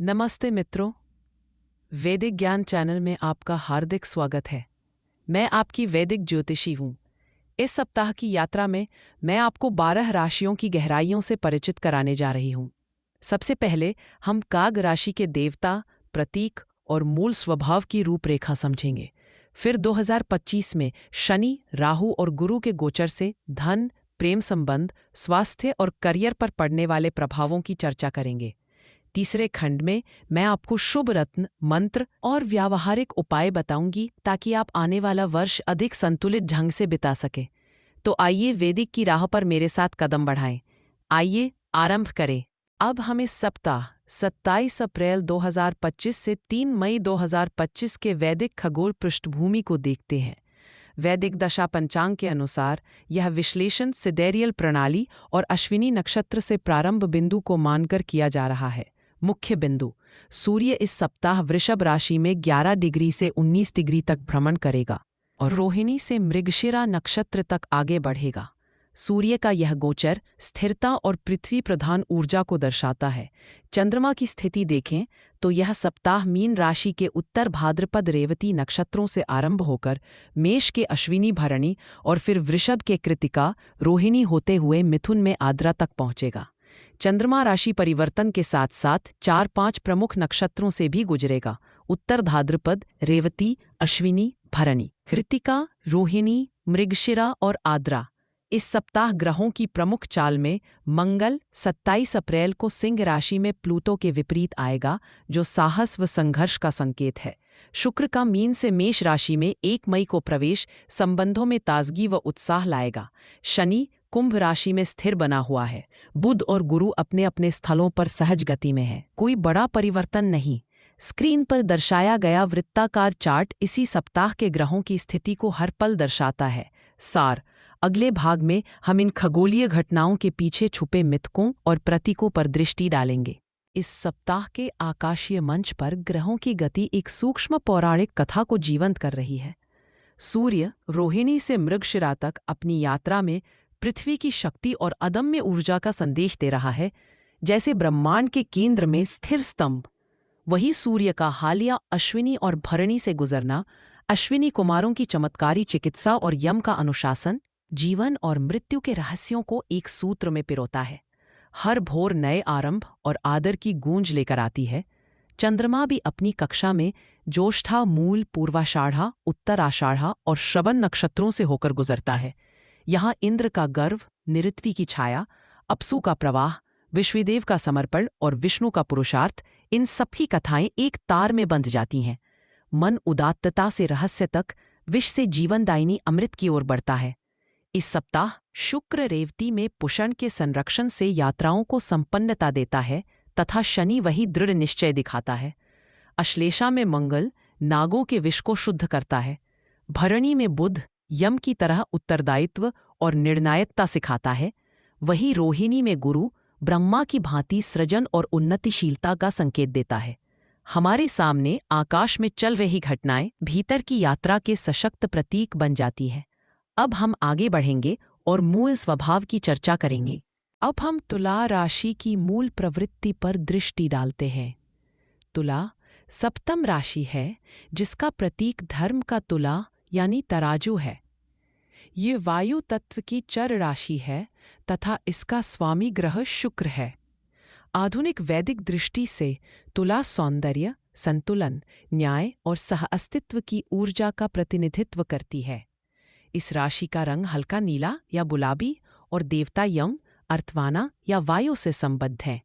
नमस्ते मित्रों, वैदिक ज्ञान चैनल में आपका हार्दिक स्वागत है। मैं आपकी वैदिक ज्योतिषी हूँ। इस सप्ताह की यात्रा में मैं आपको 12 राशियों की गहराइयों से परिचित कराने जा रही हूँ। सबसे पहले हम काग राशि के देवता, प्रतीक और मूल स्वभाव की रूपरेखा समझेंगे। फिर 2025 में शनि, राहु और गुरु के गोचर से धन, प्रेम संबंध, स्वास्थ्य और करियर पर पड़ने वाले प्रभावों की चर्चा करेंगे। तीसरे खंड में मैं आपको शुभ रत्न, मंत्र और व्यावहारिक उपाय बताऊंगी ताकि आप आने वाला वर्ष अधिक संतुलित ढंग से बिता सके। तो आइए वैदिक की राह पर मेरे साथ कदम बढ़ाएं। आइए आरंभ करें। अब हम इस सप्ताह 27 अप्रैल 2025 से 3 मई 2025 के वैदिक खगोल पृष्ठभूमि को देखते हैं। वैदिक दशा पंचांग के अनुसार यह विश्लेषण सिदेरियल प्रणाली और अश्विनी नक्षत्र से प्रारंभ बिंदु को मानकर किया जा रहा है। मुख्य बिंदु: सूर्य इस सप्ताह वृषभ राशि में 11 डिग्री से 19 डिग्री तक भ्रमण करेगा और रोहिणी से मृगशिरा नक्षत्र तक आगे बढ़ेगा। सूर्य का यह गोचर स्थिरता और पृथ्वी प्रधान ऊर्जा को दर्शाता है। चंद्रमा की स्थिति देखें तो यह सप्ताह मीन राशि के उत्तर भाद्रपद रेवती नक्षत्रों से आरंभ होकर मेष के अश्विनी भरणी और फिर वृषभ के कृतिका रोहिणी होते हुए मिथुन में आद्रा तक पहुंचेगा। चंद्रमा राशि परिवर्तन के साथ साथ 4-5 प्रमुख नक्षत्रों से भी गुजरेगा: उत्तर भाद्रपद, रेवती, अश्विनी, भरणी, कृतिका, रोहिणी, मृगशिरा और आद्रा। इस सप्ताह ग्रहों की प्रमुख चाल में मंगल 27 अप्रैल को सिंह राशि में प्लूटो के विपरीत आएगा, जो साहस व संघर्ष का संकेत है। शुक्र का मीन से मेष राशि में 1 मई को प्रवेश संबंधों में ताजगी व उत्साह लाएगा। शनि कुंभ राशि में स्थिर बना हुआ है। बुध और गुरु अपने अपने स्थलों पर सहज गति में हैं। कोई बड़ा परिवर्तन नहीं। स्क्रीन पर दर्शाया गया वृत्ताकार चार्ट इसी सप्ताह के ग्रहों की स्थिति को हर पल दर्शाता है। सार: अगले भाग में हम इन खगोलीय घटनाओं के पीछे छुपे मिथकों और प्रतीकों पर दृष्टि डालेंगे। इस सप्ताह के आकाशीय मंच पर ग्रहों की गति एक सूक्ष्म पौराणिक कथा को जीवंत कर रही है। सूर्य रोहिणी से मृगशिरा तक अपनी यात्रा में पृथ्वी की शक्ति और अदम्य ऊर्जा का संदेश दे रहा है, जैसे ब्रह्मांड के केंद्र में स्थिर स्तंभ। वही सूर्य का हालिया अश्विनी और भरणी से गुजरना अश्विनी कुमारों की चमत्कारी चिकित्सा और यम का अनुशासन, जीवन और मृत्यु के रहस्यों को एक सूत्र में पिरोता है। हर भोर नए आरंभ और आदर की गूंज लेकर आती है। चंद्रमा भी अपनी कक्षा में ज्येष्ठा, मूल, पूर्वाषाढ़ा, उत्तराषाढ़ा और श्रवण नक्षत्रों से होकर गुजरता है। यहाँ इंद्र का गर्व, निऋत्वि की छाया, अपसु का प्रवाह, विश्वदेव का समर्पण और विष्णु का पुरुषार्थ, इन सभी कथाएं एक तार में बंध जाती हैं। मन उदात्तता से रहस्य तक, विष से जीवनदायिनी अमृत की ओर बढ़ता है। इस सप्ताह शुक्र रेवती में पुषण के संरक्षण से यात्राओं को संपन्नता देता है तथा शनि वही दृढ़ निश्चय दिखाता है। अश्लेषा में मंगल नागों के विष को शुद्ध करता है। भरणी में बुध यम की तरह उत्तरदायित्व और निर्णायकता सिखाता है। वही रोहिणी में गुरु ब्रह्मा की भांति सृजन और उन्नतिशीलता का संकेत देता है। हमारे सामने आकाश में चल रही घटनाएं भीतर की यात्रा के सशक्त प्रतीक बन जाती है। अब हम आगे बढ़ेंगे और मूल स्वभाव की चर्चा करेंगे। अब हम तुला राशि की मूल प्रवृत्ति पर दृष्टि डालते हैं। तुला सप्तम राशि है, जिसका प्रतीक धर्म का तुला यानी तराजू है। ये वायु तत्व की चर राशि है तथा इसका स्वामी ग्रह शुक्र है। आधुनिक वैदिक दृष्टि से तुला सौंदर्य, संतुलन, न्याय और सह-अस्तित्व की ऊर्जा का प्रतिनिधित्व करती है। इस राशि का रंग हल्का नीला या गुलाबी और देवता यम, अर्थवाना या वायु से संबद्ध है।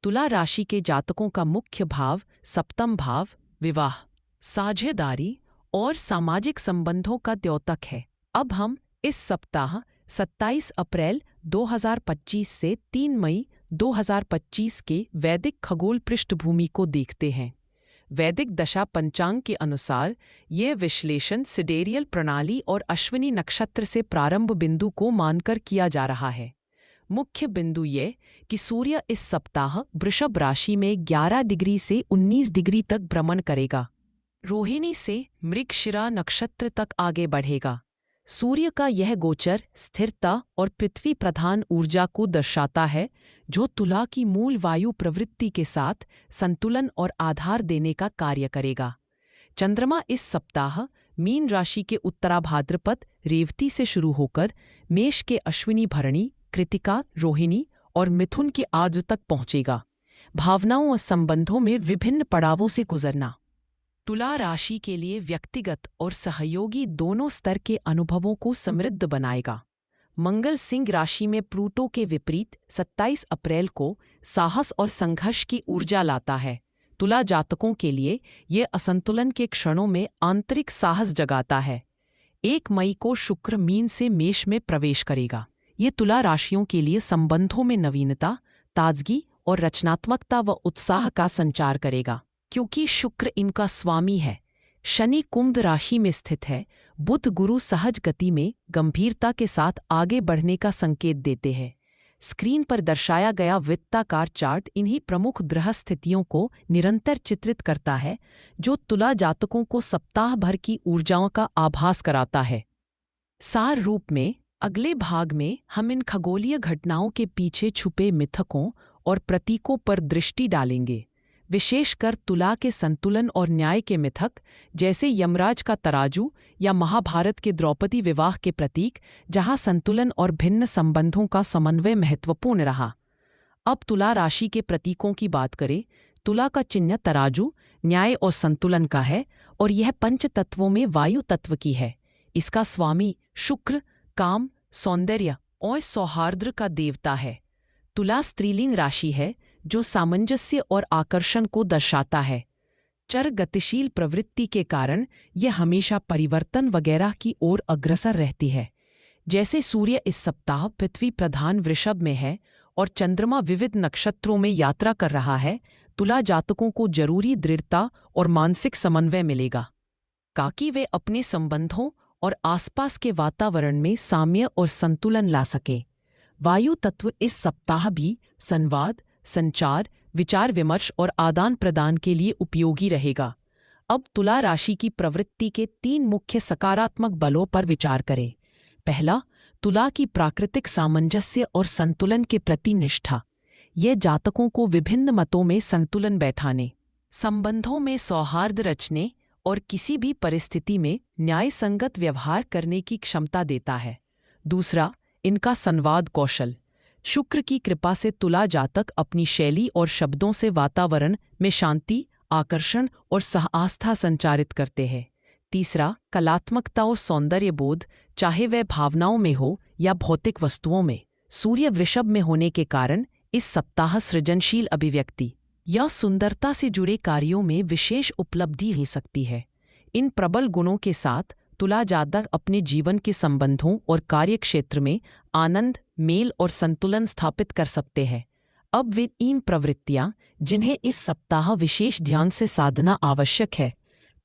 तुला राशि के जातकों का मुख्य भाव सप्तम भाव विवाह, साझेदारी और सामाजिक संबंधों का द्योतक है। अब हम इस सप्ताह 27 अप्रैल 2025 से 3 मई 2025 के वैदिक खगोल पृष्ठभूमि को देखते हैं। वैदिक दशा पंचांग के अनुसार यह विश्लेषण सिडेरियल प्रणाली और अश्विनी नक्षत्र से प्रारंभ बिंदु को मानकर किया जा रहा है। मुख्य बिंदु ये कि सूर्य इस सप्ताह वृषभ राशि में 11 डिग्री से 19 डिग्री तक भ्रमण करेगा। रोहिणी से मृगशिरा नक्षत्र तक आगे बढ़ेगा। सूर्य का यह गोचर स्थिरता और पृथ्वी प्रधान ऊर्जा को दर्शाता है, जो तुला की मूल वायु प्रवृत्ति के साथ संतुलन और आधार देने का कार्य करेगा। चंद्रमा इस सप्ताह मीन राशि के उत्तराभाद्रपद रेवती से शुरू होकर मेष के अश्विनी भरणी, कृतिका, रोहिणी और मिथुन के आज तक पहुंचेगा। भावनाओं और संबंधों में विभिन्न पड़ावों से गुजरना तुला राशि के लिए व्यक्तिगत और सहयोगी दोनों स्तर के अनुभवों को समृद्ध बनाएगा। मंगल सिंह राशि में प्लूटो के विपरीत 27 अप्रैल को साहस और संघर्ष की ऊर्जा लाता है। तुला जातकों के लिए ये असंतुलन के क्षणों में आंतरिक साहस जगाता है। 1 मई को शुक्र मीन से मेष में प्रवेश करेगा। ये तुला राशियों के लिए संबंधों में नवीनता, ताजगी और रचनात्मकता व उत्साह का संचार करेगा, क्योंकि शुक्र इनका स्वामी है। शनि कुंभ राशि में स्थित है। बुध गुरु सहज गति में गंभीरता के साथ आगे बढ़ने का संकेत देते हैं। स्क्रीन पर दर्शाया गया वृत्ताकार चार्ट इन्हीं प्रमुख ग्रह स्थितियों को निरंतर चित्रित करता है, जो तुला जातकों को सप्ताह भर की ऊर्जाओं का आभास कराता है। सार रूप में अगले भाग में हम इन खगोलीय घटनाओं के पीछे छुपे मिथकों और प्रतीकों पर दृष्टि डालेंगे, विशेषकर तुला के संतुलन और न्याय के मिथक, जैसे यमराज का तराजू या महाभारत के द्रौपदी विवाह के प्रतीक, जहां संतुलन और भिन्न संबंधों का समन्वय महत्वपूर्ण रहा। अब तुला राशि के प्रतीकों की बात करें। तुला का चिन्ह तराजू, न्याय और संतुलन का है और यह पंच तत्वों में वायु तत्व की है। इसका स्वामी शुक्र काम, सौंदर्य और सौहार्द का देवता है। तुला स्त्रीलिंग राशि है, जो सामंजस्य और आकर्षण को दर्शाता है। चर गतिशील प्रवृत्ति के कारण यह हमेशा परिवर्तन वगैरह की ओर अग्रसर रहती है। जैसे सूर्य इस सप्ताह पृथ्वी प्रधान वृषभ में है और चंद्रमा विविध नक्षत्रों में यात्रा कर रहा है, तुला जातकों को जरूरी दृढ़ता और मानसिक समन्वय मिलेगा, ताकि वे अपने संबंधों और आसपास के वातावरण में साम्य और संतुलन ला सके। वायु तत्व इस सप्ताह भी संवाद, संचार, विचार विमर्श और आदान प्रदान के लिए उपयोगी रहेगा। अब तुला राशि की प्रवृत्ति के 3 मुख्य सकारात्मक बलों पर विचार करें। पहला, तुला की प्राकृतिक सामंजस्य और संतुलन के प्रति निष्ठा। यह जातकों को विभिन्न मतों में संतुलन बैठाने, संबंधों में सौहार्द रचने और किसी भी परिस्थिति में न्यायसंगत व्यवहार करने की क्षमता देता है। दूसरा, इनका संवाद कौशल। शुक्र की कृपा से तुला जातक अपनी शैली और शब्दों से वातावरण में शांति, आकर्षण और सह-आस्था संचारित करते हैं। तीसरा, कलात्मकता और सौंदर्य बोध, चाहे वह भावनाओं में हो या भौतिक वस्तुओं में। सूर्य वृषभ में होने के कारण इस सप्ताह सृजनशील अभिव्यक्ति या सुंदरता से जुड़े कार्यों में विशेष उपलब्धि हो सकती है। इन प्रबल गुणों के साथ तुला जातक अपने जीवन के संबंधों और कार्यक्षेत्र में आनंद, मेल और संतुलन स्थापित कर सकते हैं। अब वे 3 प्रवृत्तियां जिन्हें इस सप्ताह विशेष ध्यान से साधना आवश्यक है।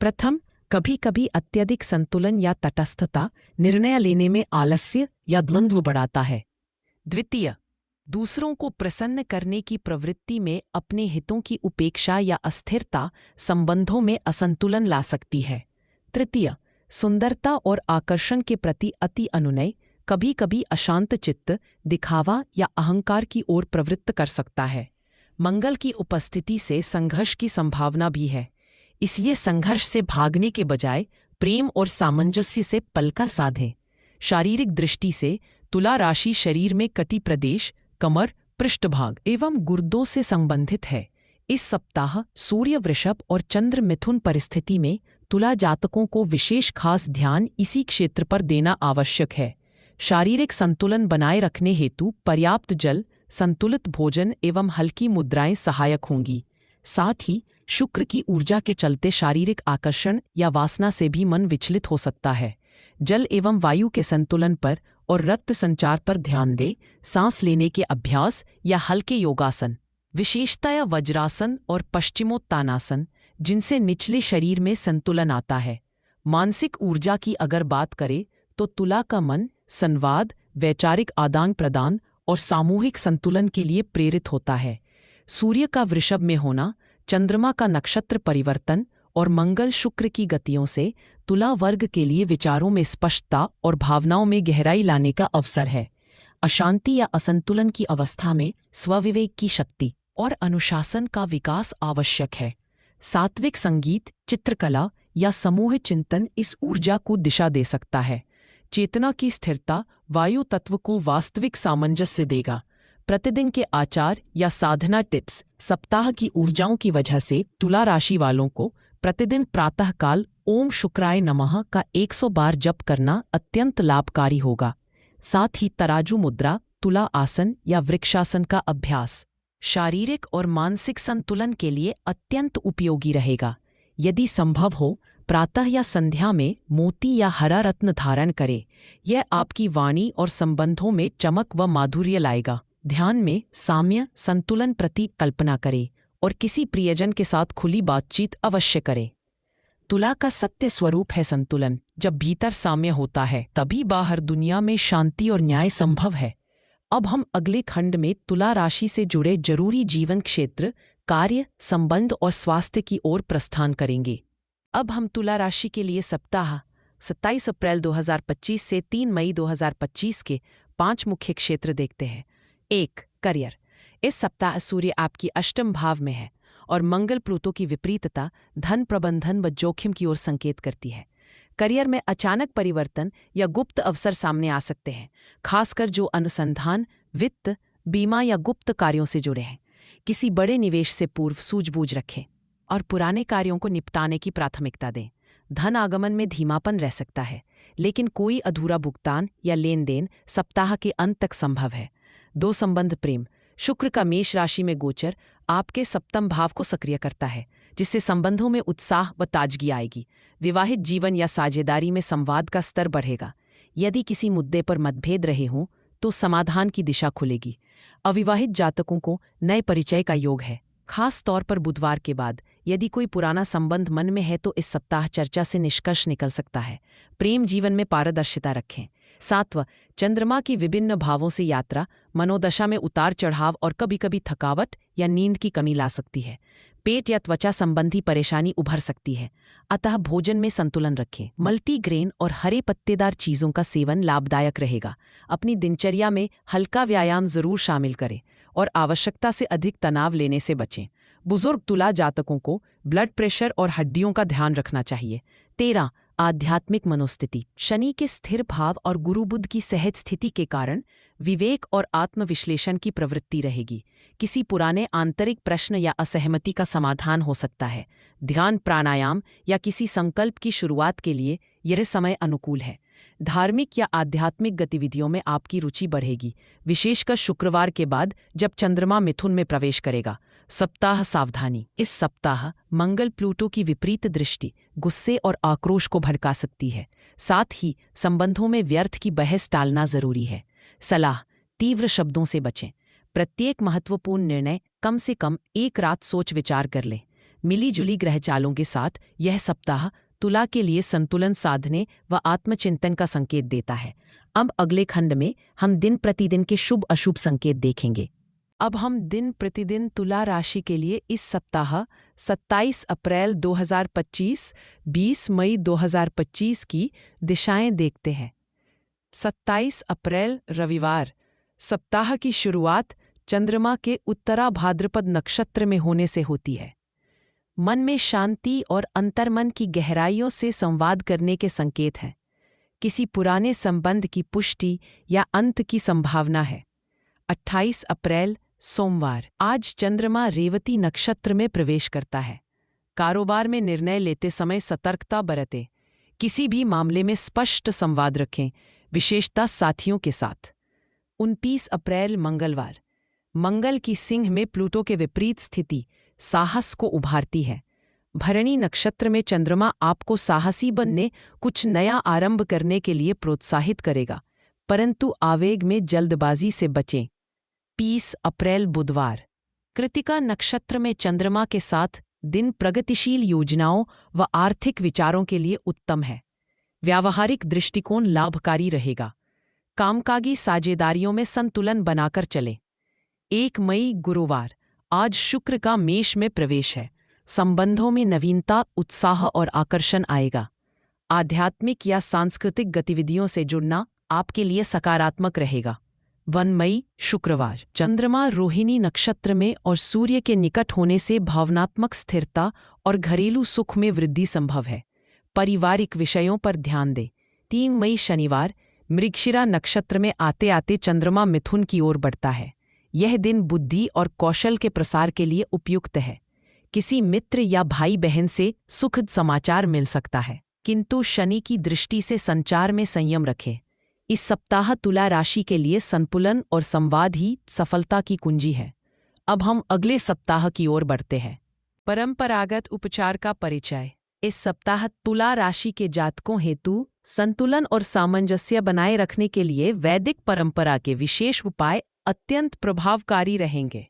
प्रथम, कभी-कभी अत्यधिक संतुलन या तटस्थता निर्णय लेने में आलस्य या द्वंद्व बढ़ाता है। द्वितीय, दूसरों को प्रसन्न करने की प्रवृत्ति में अपने हितों की उपेक्षा या अस्थिरता संबंधों में असंतुलन ला सकती है। तृतीय, सुंदरता और आकर्षण के प्रति अति अनुनय कभी-कभी अशांत चित्त, दिखावा या अहंकार की ओर प्रवृत्त कर सकता है। मंगल की उपस्थिति से संघर्ष की संभावना भी है, इसलिए संघर्ष से भागने के बजाय प्रेम और सामंजस्य से पलकर साधें। शारीरिक दृष्टि से तुला राशि शरीर में कटी प्रदेश, कमर, पृष्ठभाग एवं गुर्दों से संबंधित है। इस सप्ताह सूर्य वृषभ और चंद्र मिथुन परिस्थिति में तुला जातकों को विशेष खास ध्यान इसी क्षेत्र पर देना आवश्यक है। शारीरिक संतुलन बनाए रखने हेतु पर्याप्त जल, संतुलित भोजन एवं हल्की मुद्राएं सहायक होंगी। साथ ही शुक्र की ऊर्जा के चलते शारीरिक आकर्षण या वासना से भी मन विचलित हो सकता है। जल एवं वायु के संतुलन पर और रक्त संचार पर ध्यान दें। सांस लेने के अभ्यास या हल्के योगासन, विशेषतया वज्रासन और पश्चिमोत्तानासन, जिनसे निचले शरीर में संतुलन आता है। मानसिक ऊर्जा की अगर बात करें तो तुला का मन संवाद, वैचारिक आदान प्रदान और सामूहिक संतुलन के लिए प्रेरित होता है। सूर्य का वृषभ में होना, चंद्रमा का नक्षत्र परिवर्तन और मंगल शुक्र की गतियों से तुला वर्ग के लिए विचारों में स्पष्टता और भावनाओं में गहराई लाने का अवसर है। अशांति या असंतुलन की अवस्था में स्वविवेक की शक्ति और अनुशासन का विकास आवश्यक है। सात्विक संगीत, चित्रकला या समूह चिंतन इस ऊर्जा को दिशा दे सकता है। चेतना की स्थिरता वायु तत्व को वास्तविक सामंजस्य देगा। प्रतिदिन के आचार या साधना टिप्स। सप्ताह की ऊर्जाओं की वजह से तुला राशि वालों को प्रतिदिन प्रातःकाल ओम शुक्राय नमः का 100 बार जप करना अत्यंत लाभकारी होगा। साथ ही तराजू मुद्रा, तुला आसन या वृक्षासन का अभ्यास शारीरिक और मानसिक संतुलन के लिए अत्यंत उपयोगी रहेगा। यदि संभव हो, प्रातः या संध्या में मोती या हरा रत्न धारण करें। यह आपकी वाणी और संबंधों में चमक व माधुर्य लाएगा। ध्यान में साम्य संतुलन प्रति कल्पना करें और किसी प्रियजन के साथ खुली बातचीत अवश्य करें। तुला का सत्य स्वरूप है संतुलन। जब भीतर साम्य होता है तभी बाहर दुनिया में शांति और न्याय संभव है। अब हम अगले खंड में तुला राशि से जुड़े जरूरी जीवन क्षेत्र, कार्य, संबंध और स्वास्थ्य की ओर प्रस्थान करेंगे। अब हम तुला राशि के लिए सप्ताह 27 अप्रैल 2025 से 3 मई 2025 के 5 मुख्य क्षेत्र देखते हैं। 1. करियर। इस सप्ताह सूर्य आपकी अष्टम भाव में है और मंगल प्लूटो की विपरीतता धन प्रबंधन व जोखिम की ओर संकेत करती है। करियर में अचानक परिवर्तन या गुप्त अवसर सामने आ सकते हैं, खासकर जो अनुसंधान, वित्त, बीमा या गुप्त कार्यों से जुड़े हैं। किसी बड़े निवेश से पूर्व सूझबूझ रखें और पुराने कार्यों को निपटाने की प्राथमिकता दें। धन आगमन में धीमापन रह सकता है, लेकिन कोई अधूरा भुगतान या लेन देन सप्ताह के अंत तक संभव है। 2. संबंध प्रेम। शुक्र का मेष राशि में गोचर आपके सप्तम भाव को सक्रिय करता है, जिससे संबंधों में उत्साह व ताजगी आएगी। विवाहित जीवन या साझेदारी में संवाद का स्तर बढ़ेगा। यदि किसी मुद्दे पर मतभेद रहे हों तो समाधान की दिशा खुलेगी। अविवाहित जातकों को नए परिचय का योग है, खास तौर पर बुधवार के बाद। यदि कोई पुराना संबंध मन में है तो इस सप्ताह चर्चा से निष्कर्ष निकल सकता है। प्रेम जीवन में पारदर्शिता रखें। 7. चंद्रमा की विभिन्न भावों से यात्रा मनोदशा में उतार चढ़ाव और कभी-कभी थकावट या नींद की कमी ला सकती है। पेट या त्वचा संबंधी परेशानी उभर सकती है, अतः भोजन में संतुलन रखें। मल्टीग्रेन और हरे पत्तेदार चीज़ों का सेवन लाभदायक रहेगा। अपनी दिनचर्या में हल्का व्यायाम जरूर शामिल करें और आवश्यकता से अधिक तनाव लेने से बचें। बुजुर्ग तुला जातकों को ब्लड प्रेशर और हड्डियों का ध्यान रखना चाहिए। 13. आध्यात्मिक मनोस्थिति। शनि के स्थिर भाव और गुरु बुध की सहज स्थिति के कारण विवेक और आत्मविश्लेषण की प्रवृत्ति रहेगी। किसी पुराने आंतरिक प्रश्न या असहमति का समाधान हो सकता है। ध्यान, प्राणायाम या किसी संकल्प की शुरुआत के लिए यह समय अनुकूल है। धार्मिक या आध्यात्मिक गतिविधियों में आपकी रुचि बढ़ेगी, विशेषकर शुक्रवार के बाद जब चंद्रमा मिथुन में प्रवेश करेगा। सप्ताह सावधानी। इस सप्ताह मंगल प्लूटो की विपरीत दृष्टि गुस्से और आक्रोश को भड़का सकती है। साथ ही संबंधों में व्यर्थ की बहस टालना जरूरी है। सलाह, तीव्र शब्दों से बचें। प्रत्येक महत्वपूर्ण निर्णय कम से कम एक रात सोच विचार कर लें। मिली-जुली ग्रहचालों के साथ यह सप्ताह तुला के लिए संतुलन साधने व आत्मचिंतन का संकेत देता है। अब अगले खंड में हम दिन प्रतिदिन के शुभ अशुभ संकेत देखेंगे। अब हम दिन प्रतिदिन तुला राशि के लिए इस सप्ताह 27 अप्रैल 2025, 20 मई 2025 की दिशाएं देखते हैं। 27 अप्रैल रविवार। सप्ताह की शुरुआत चंद्रमा के उत्तरा भाद्रपद नक्षत्र में होने से होती है। मन में शांति और अंतर्मन की गहराइयों से संवाद करने के संकेत हैं। किसी पुराने संबंध की पुष्टि या अंत की संभावना है। 28 अप्रैल सोमवार। आज चंद्रमा रेवती नक्षत्र में प्रवेश करता है। कारोबार में निर्णय लेते समय सतर्कता बरतें। किसी भी मामले में स्पष्ट संवाद रखें, विशेषतः साथियों के साथ। 29 अप्रैल मंगलवार। मंगल की सिंह में प्लूटो के विपरीत स्थिति साहस को उभारती है। भरणी नक्षत्र में चंद्रमा आपको साहसी बनने, कुछ नया आरंभ करने के लिए प्रोत्साहित करेगा, परंतु आवेग में जल्दबाजी से बचें। 30 अप्रैल बुधवार। कृतिका नक्षत्र में चंद्रमा के साथ दिन प्रगतिशील योजनाओं व आर्थिक विचारों के लिए उत्तम है। व्यावहारिक दृष्टिकोण लाभकारी रहेगा। कामकाजी साझेदारियों में संतुलन बनाकर चलें। 1 मई गुरुवार। आज शुक्र का मेष में प्रवेश है। संबंधों में नवीनता, उत्साह और आकर्षण आएगा। आध्यात्मिक या सांस्कृतिक गतिविधियों से जुड़ना आपके लिए सकारात्मक रहेगा। 1 मई शुक्रवार, चंद्रमा रोहिणी नक्षत्र में और सूर्य के निकट होने से भावनात्मक स्थिरता और घरेलू सुख में वृद्धि संभव है। पारिवारिक विषयों पर ध्यान दें। 3 मई शनिवार, मृगशिरा नक्षत्र में आते आते चंद्रमा मिथुन की ओर बढ़ता है। यह दिन बुद्धि और कौशल के प्रसार के लिए उपयुक्त है। किसी मित्र या भाई बहन से सुखद समाचार मिल सकता है, किंतु शनि की दृष्टि से संचार में संयम रखें। इस सप्ताह तुला राशि के लिए संतुलन और संवाद ही सफलता की कुंजी है। अब हम अगले सप्ताह की ओर बढ़ते हैं। परंपरागत उपचार का परिचय। इस सप्ताह तुला राशि के जातकों हेतु संतुलन और सामंजस्य बनाए रखने के लिए वैदिक परंपरा के विशेष उपाय अत्यंत प्रभावकारी रहेंगे।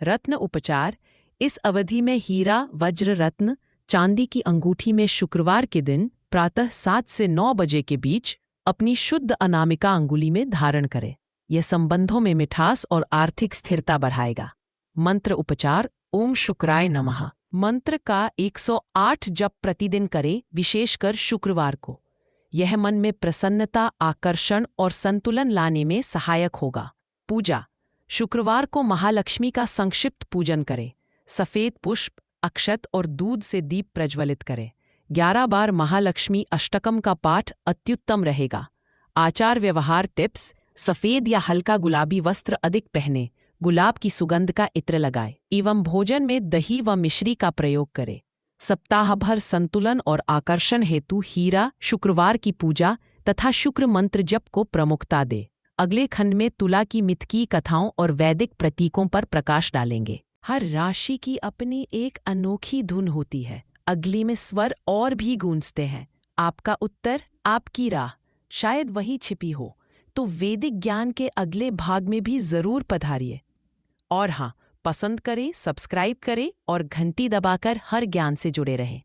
रत्न उपचार। इस अवधि में हीरा, वज्र रत्न, चांदी की अंगूठी में शुक्रवार के दिन प्रातः 7 से 9 बजे के बीच अपनी शुद्ध अनामिका अंगुली में धारण करें। यह संबंधों में मिठास और आर्थिक स्थिरता बढ़ाएगा। मंत्र उपचार। ओम शुक्राय नमः मंत्र का 108 जप प्रतिदिन करें, विशेषकर शुक्रवार को। यह मन में प्रसन्नता, आकर्षण और संतुलन लाने में सहायक होगा। पूजा। शुक्रवार को महालक्ष्मी का संक्षिप्त पूजन करें। सफ़ेद पुष्प, अक्षत और दूध से दीप प्रज्वलित करें। 11 बार महालक्ष्मी अष्टकम का पाठ अत्युत्तम रहेगा। आचार व्यवहार टिप्स। सफ़ेद या हल्का गुलाबी वस्त्र अधिक पहने, गुलाब की सुगंध का इत्र लगाए एवं भोजन में दही व मिश्री का प्रयोग करें। सप्ताह भर संतुलन और आकर्षण हेतु हीरा, शुक्रवार की पूजा तथा शुक्र मंत्र जप को प्रमुखता दे। अगले खंड में तुला की मिथकीय कथाओं और वैदिक प्रतीकों पर प्रकाश डालेंगे। हर राशि की अपनी एक अनोखी धुन होती है। अगली में स्वर और भी गूंजते हैं। आपका उत्तर, आपकी राह शायद वही छिपी हो। तो वैदिक ज्ञान के अगले भाग में भी जरूर पधारिए। और हाँ, पसंद करें, सब्सक्राइब करें और घंटी दबाकर हर ज्ञान से जुड़े रहें।